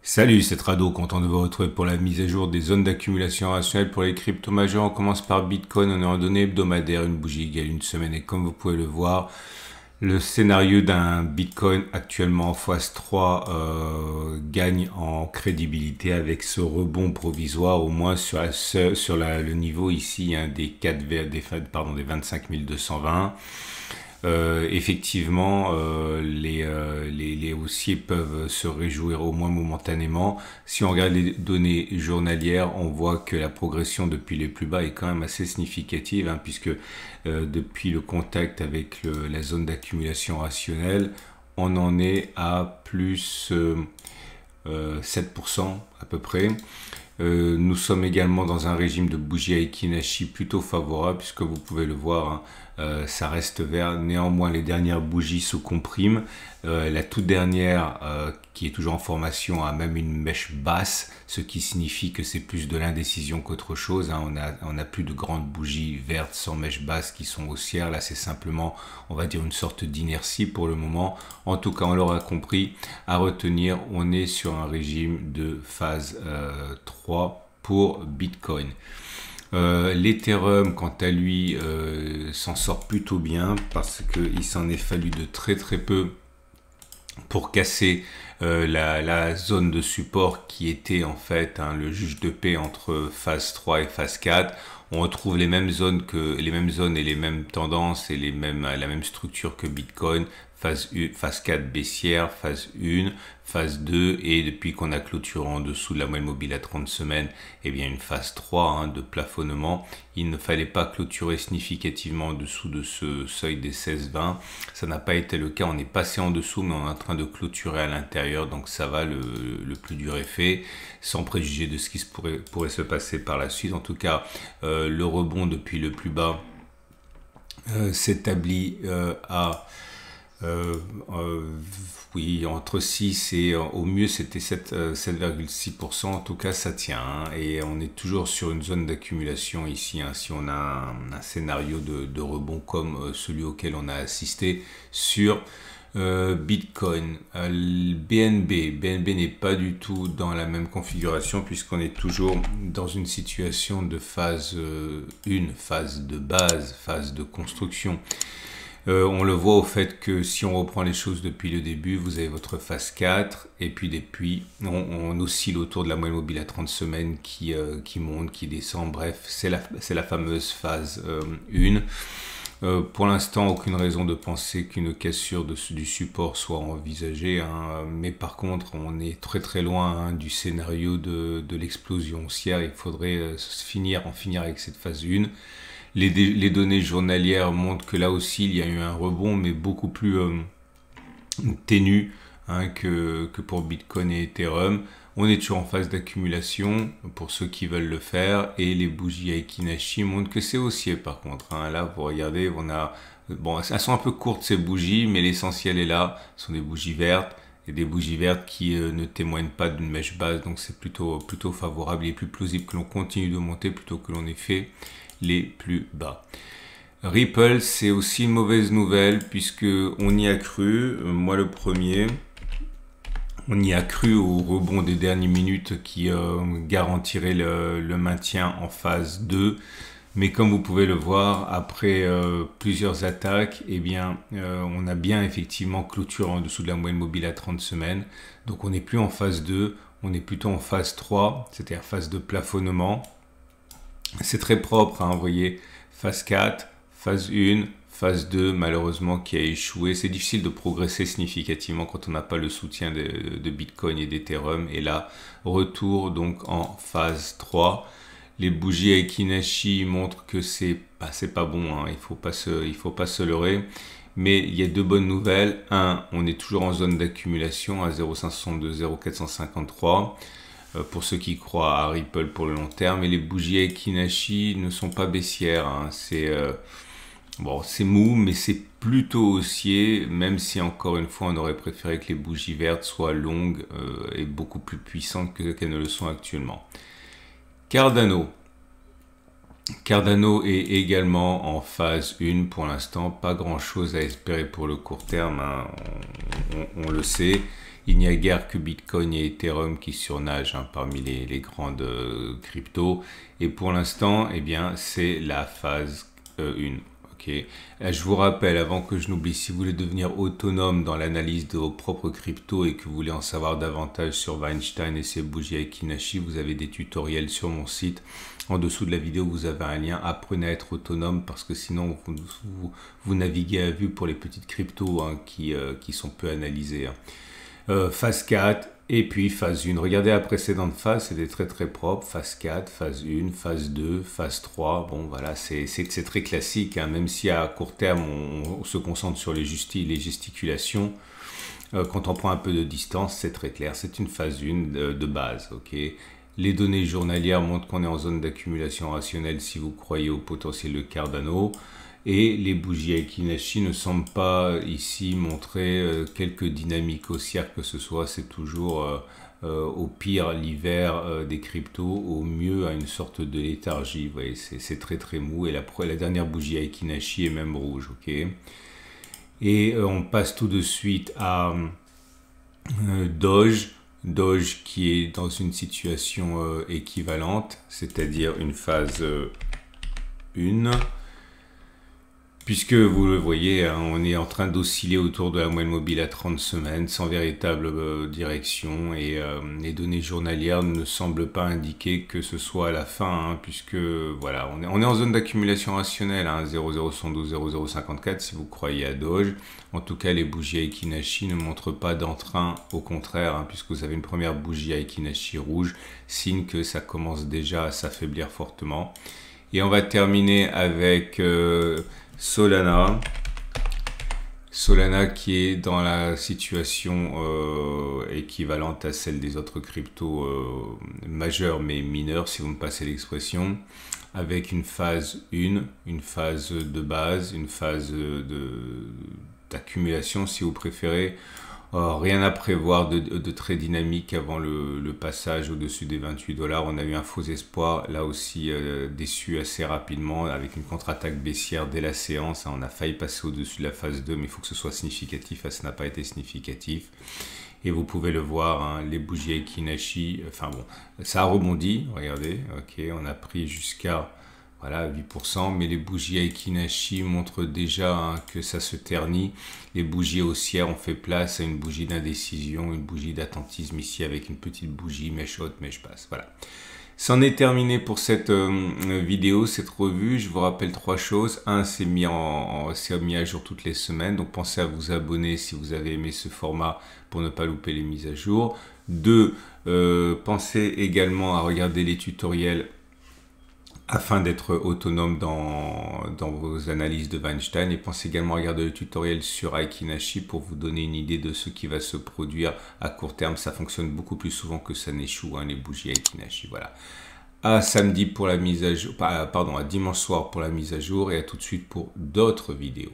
Salut, c'est Rado, content de vous retrouver pour la mise à jour des zones d'accumulation rationnelle pour les cryptos majeurs. On commence par Bitcoin, on est en données hebdomadaires, une bougie égale une semaine et comme vous pouvez le voir, le scénario d'un Bitcoin actuellement en phase 3 gagne en crédibilité avec ce rebond provisoire au moins sur, le niveau ici des 25 220. Effectivement, les haussiers peuvent se réjouir au moins momentanément. Si on regarde les données journalières, on voit que la progression depuis les plus bas est quand même assez significative, puisque depuis le contact avec la zone d'accumulation rationnelle, on en est à plus 7% à peu près. Nous sommes également dans un régime de bougie Aiki Nashi plutôt favorable, puisque vous pouvez le voir, ça reste vert. Néanmoins, les dernières bougies se compriment. La toute dernière, qui est toujours en formation, a même une mèche basse, ce qui signifie que c'est plus de l'indécision qu'autre chose. On a plus de grandes bougies vertes sans mèche basse qui sont haussières. Là, c'est simplement, on va dire, une sorte d'inertie pour le moment. En tout cas, on l'aura compris. À retenir, on est sur un régime de phase 3 pour Bitcoin. L'Ethereum, quant à lui, s'en sort plutôt bien parce qu'il s'en est fallu de très très peu pour casser la zone de support qui était en fait le juge de paix entre phase 3 et phase 4. On retrouve les mêmes zones et les mêmes tendances et la même structure que Bitcoin. Phase 4 baissière, phase 1, phase 2 et depuis qu'on a clôturé en dessous de la moyenne mobile à 30 semaines, eh bien une phase 3 de plafonnement. Il ne fallait pas clôturer significativement en dessous de ce seuil des 16-20. Ça n'a pas été le cas, on est passé en dessous mais on est en train de clôturer à l'intérieur, donc ça va, le plus dur est fait, sans préjuger de ce qui pourrait se passer par la suite. En tout cas, le rebond depuis le plus bas s'établit à oui, entre 6 et au mieux c'était 7,6%. En tout cas, ça tient, et on est toujours sur une zone d'accumulation ici. Si on a un scénario de rebond comme celui auquel on a assisté sur Bitcoin. BNB n'est pas du tout dans la même configuration puisqu'on est toujours dans une situation de phase 1, phase de base, phase de construction. On le voit au fait que si on reprend les choses depuis le début, vous avez votre phase 4 et puis on oscille autour de la moyenne mobile à 30 semaines qui monte, qui descend. Bref, c'est la fameuse phase 1. Pour l'instant, aucune raison de penser qu'une cassure du support soit envisagée, mais par contre, on est très très loin du scénario de l'explosion haussière. Il faudrait en finir avec cette phase 1. Les données journalières montrent que là aussi il y a eu un rebond, mais beaucoup plus ténu que pour Bitcoin et Ethereum. On est toujours en phase d'accumulation pour ceux qui veulent le faire, et les bougies Aiki Nashi montrent que c'est haussier par contre. Là, vous regardez, elles sont un peu courtes ces bougies, mais l'essentiel est là. Ce sont des bougies vertes, et des bougies vertes qui ne témoignent pas d'une mèche basse, donc c'est plutôt favorable. Il est plus plausible que l'on continue de monter plutôt que l'on ait fait les plus bas. Ripple, c'est aussi une mauvaise nouvelle puisque on y a cru, moi le premier, on y a cru au rebond des dernières minutes qui garantirait le maintien en phase 2. Mais comme vous pouvez le voir, après plusieurs attaques, on a bien effectivement clôturé en dessous de la moyenne mobile à 30 semaines. Donc on n'est plus en phase 2, on est plutôt en phase 3, c'est-à-dire phase de plafonnement. C'est très propre, vous voyez, phase 4, phase 1, phase 2, malheureusement, qui a échoué. C'est difficile de progresser significativement quand on n'a pas le soutien de Bitcoin et d'Ethereum. Et là, retour donc en phase 3. Les bougies Aiki Nashi montrent que c'est pas bon, il faut pas se leurrer. Mais il y a deux bonnes nouvelles. On est toujours en zone d'accumulation à 0,562, 0,453. Pour ceux qui croient à Ripple pour le long terme, et les bougies Aiki Nashi ne sont pas baissières. C'est mou, mais c'est plutôt haussier, même si encore une fois on aurait préféré que les bougies vertes soient longues et beaucoup plus puissantes qu'elles ne le sont actuellement. Cardano est également en phase 1 pour l'instant, pas grand chose à espérer pour le court terme, on le sait. Il n'y a guère que Bitcoin et Ethereum qui surnagent parmi les grandes cryptos. Et pour l'instant, eh bien, c'est la phase 1. Okay. Je vous rappelle, avant que je n'oublie, si vous voulez devenir autonome dans l'analyse de vos propres cryptos et que vous voulez en savoir davantage sur Weinstein et ses bougies Aekinashi, vous avez des tutoriels sur mon site. En dessous de la vidéo, vous avez un lien. Apprenez à être autonome parce que sinon, vous naviguez à vue pour les petites cryptos qui sont peu analysées. Phase 4 et puis phase 1. Regardez la précédente phase, c'était très très propre. Phase 4, phase 1, phase 2, phase 3. Bon voilà, c'est très classique, même si à court terme on se concentre sur les gesticulations. Quand on prend un peu de distance, c'est très clair. C'est une phase 1 de base. Okay. Les données journalières montrent qu'on est en zone d'accumulation rationnelle si vous croyez au potentiel de Cardano. Et les bougies Aekinashi ne semblent pas ici montrer quelques dynamiques haussières que ce soit. C'est toujours au pire l'hiver des cryptos, au mieux à une sorte de léthargie. Vous voyez, c'est très très mou. Et la dernière bougie Aekinashi est même rouge. Okay. Et on passe tout de suite à Doge. Doge qui est dans une situation équivalente, c'est-à-dire une phase 1. Puisque vous le voyez, on est en train d'osciller autour de la moyenne mobile à 30 semaines sans véritable direction et les données journalières ne semblent pas indiquer que ce soit la fin, puisque voilà, on est en zone d'accumulation rationnelle, 0,0112, 0,054 si vous croyez à Doge. En tout cas, les bougies Aekinashi ne montrent pas d'entrain, au contraire, puisque vous avez une première bougie Aekinashi rouge, signe que ça commence déjà à s'affaiblir fortement. Et on va terminer avec Solana. Solana qui est dans la situation équivalente à celle des autres cryptos majeures mais mineures, si vous me passez l'expression, avec une phase 1, une phase de base, une phase d'accumulation si vous préférez. Rien à prévoir de très dynamique avant le passage au-dessus des 28 $. On a eu un faux espoir, là aussi déçu assez rapidement avec une contre-attaque baissière dès la séance. On a failli passer au-dessus de la phase 2, mais il faut que ce soit significatif. Ça n'a pas été significatif. Et vous pouvez le voir, les bougies Aekinashi, enfin bon, ça a rebondi, regardez, ok, on a pris jusqu'à... Voilà, 8%, mais les bougies Aekinashi montrent déjà que ça se ternit. Les bougies haussières ont fait place à une bougie d'indécision, une bougie d'attentisme ici avec une petite bougie mèche haute, mèche basse. Voilà. C'en est terminé pour cette vidéo, cette revue. Je vous rappelle 3 choses. 1, c'est mis à jour toutes les semaines, donc pensez à vous abonner si vous avez aimé ce format pour ne pas louper les mises à jour. 2, pensez également à regarder les tutoriels afin d'être autonome dans vos analyses de Weinstein, et pensez également à regarder le tutoriel sur Aekinashi pour vous donner une idée de ce qui va se produire à court terme. Ça fonctionne beaucoup plus souvent que ça n'échoue, les bougies Aekinashi. Voilà. À samedi pour la mise à jour, pardon, à dimanche soir pour la mise à jour, et à tout de suite pour d'autres vidéos.